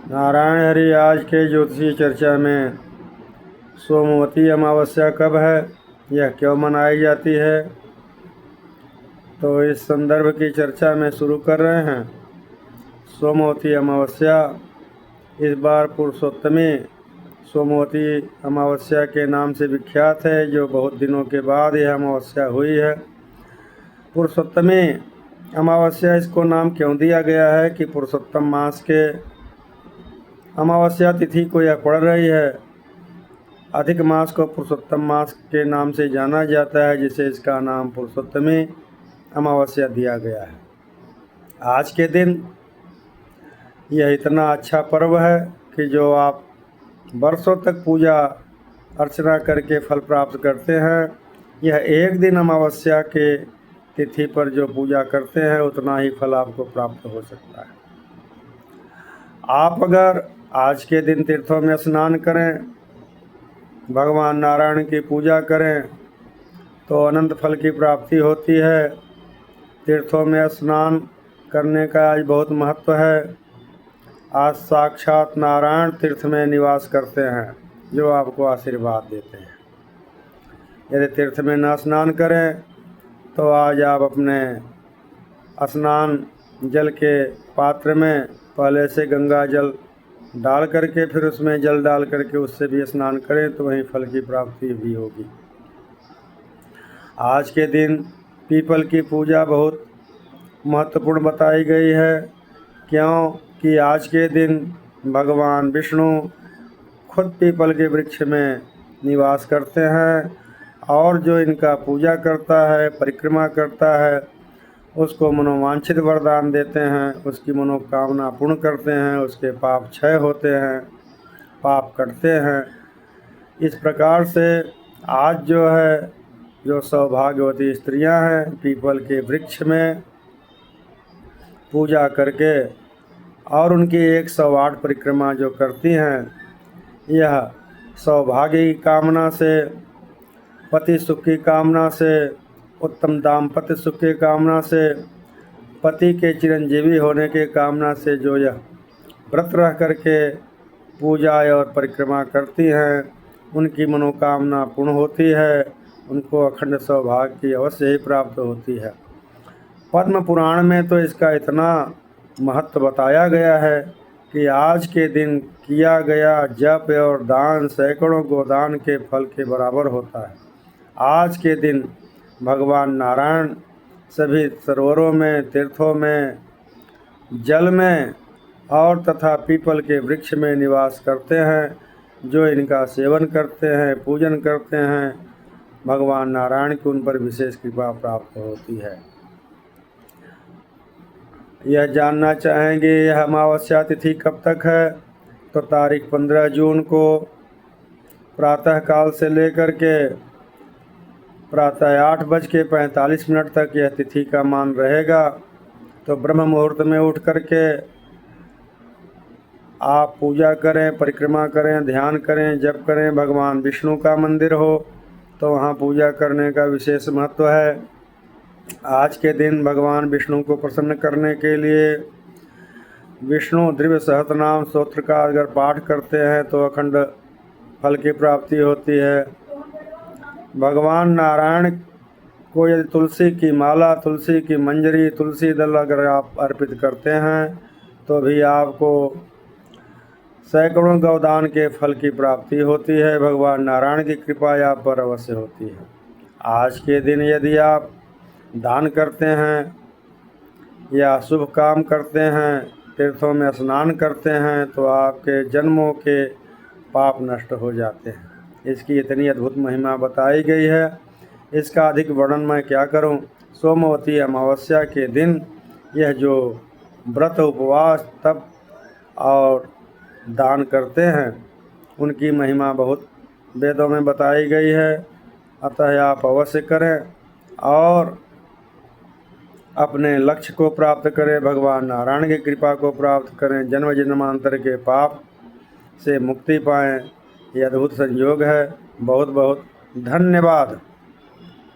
नारायण हरि, आज के ज्योतिषीय चर्चा में सोमवती अमावस्या कब है, यह क्यों मनाई जाती है, तो इस संदर्भ की चर्चा में शुरू कर रहे हैं। सोमवती अमावस्या इस बार पुरुषोत्तमी सोमवती अमावस्या के नाम से विख्यात है, जो बहुत दिनों के बाद यह अमावस्या हुई है। पुरुषोत्तमी अमावस्या इसको नाम क्यों दिया गया है कि पुरुषोत्तम मास के अमावस्या तिथि को यह पड़ रही है। अधिक मास को पुरुषोत्तम मास के नाम से जाना जाता है, जिसे इसका नाम पुरुषोत्तमी अमावस्या दिया गया है। आज के दिन यह इतना अच्छा पर्व है कि जो आप वर्षों तक पूजा अर्चना करके फल प्राप्त करते हैं, यह एक दिन अमावस्या के तिथि पर जो पूजा करते हैं उतना ही फल आपको प्राप्त हो सकता है। आप अगर आज के दिन तीर्थों में स्नान करें, भगवान नारायण की पूजा करें, तो अनंत फल की प्राप्ति होती है। तीर्थों में स्नान करने का आज बहुत महत्व है। आज साक्षात नारायण तीर्थ में निवास करते हैं, जो आपको आशीर्वाद देते हैं। यदि तीर्थ में न स्नान करें तो आज आप अपने स्नान जल के पात्र में पहले से गंगा जल डाल करके फिर उसमें जल डाल करके उससे भी स्नान करें, तो वहीं फल की प्राप्ति भी होगी। आज के दिन पीपल की पूजा बहुत महत्वपूर्ण बताई गई है, क्योंकि आज के दिन भगवान विष्णु खुद पीपल के वृक्ष में निवास करते हैं, और जो इनका पूजा करता है, परिक्रमा करता है, उसको मनोवांछित वरदान देते हैं, उसकी मनोकामना पूर्ण करते हैं, उसके पाप क्षय होते हैं, पाप कटते हैं। इस प्रकार से आज जो सौभाग्यवती स्त्रियां हैं, पीपल के वृक्ष में पूजा करके और उनकी 108 परिक्रमा जो करती हैं, यह सौभाग्य की कामना से, पति सुख की कामना से, उत्तम दाम्पत्य सुख की कामना से, पति के चिरंजीवी होने के कामना से जो यह व्रत रह करके पूजा और परिक्रमा करती हैं, उनकी मनोकामना पूर्ण होती है, उनको अखंड सौभाग्य की अवश्य ही प्राप्त होती है। पद्म पुराण में तो इसका इतना महत्व बताया गया है कि आज के दिन किया गया जप और दान सैकड़ों गोदान के फल के बराबर होता है। आज के दिन भगवान नारायण सभी सरोवरों में, तीर्थों में, जल में और तथा पीपल के वृक्ष में निवास करते हैं। जो इनका सेवन करते हैं, पूजन करते हैं, भगवान नारायण की उन पर विशेष कृपा प्राप्त होती है। यह जानना चाहेंगे यह अमावस्या तिथि कब तक है, तो तारीख 15 जून को प्रातः काल से लेकर के प्रातः 8:45 तक यह तिथि का मान रहेगा। तो ब्रह्म मुहूर्त में उठ करके आप पूजा करें, परिक्रमा करें, ध्यान करें, जप करें। भगवान विष्णु का मंदिर हो तो वहाँ पूजा करने का विशेष महत्व है। आज के दिन भगवान विष्णु को प्रसन्न करने के लिए विष्णु दिव्य सहस्त्रनाम स्तोत्र का अगर पाठ करते हैं तो अखंड फल की प्राप्ति होती है। भगवान नारायण को यदि तुलसी की माला, तुलसी की मंजरी, तुलसी दल अगर आप अर्पित करते हैं तो भी आपको सैकड़ों गौदान के फल की प्राप्ति होती है। भगवान नारायण की कृपा आप पर अवश्य होती है। आज के दिन यदि आप दान करते हैं या शुभ काम करते हैं, तीर्थों में स्नान करते हैं, तो आपके जन्मों के पाप नष्ट हो जाते हैं। इसकी इतनी अद्भुत महिमा बताई गई है, इसका अधिक वर्णन मैं क्या करूं। सोमवती अमावस्या के दिन यह जो व्रत, उपवास, तप और दान करते हैं, उनकी महिमा बहुत वेदों में बताई गई है। अतः आप अवश्य करें और अपने लक्ष्य को प्राप्त करें, भगवान नारायण की कृपा को प्राप्त करें, जन्म जन्मांतर के पाप से मुक्ति पाएं। यह अद्भुत संयोग है। बहुत बहुत धन्यवाद।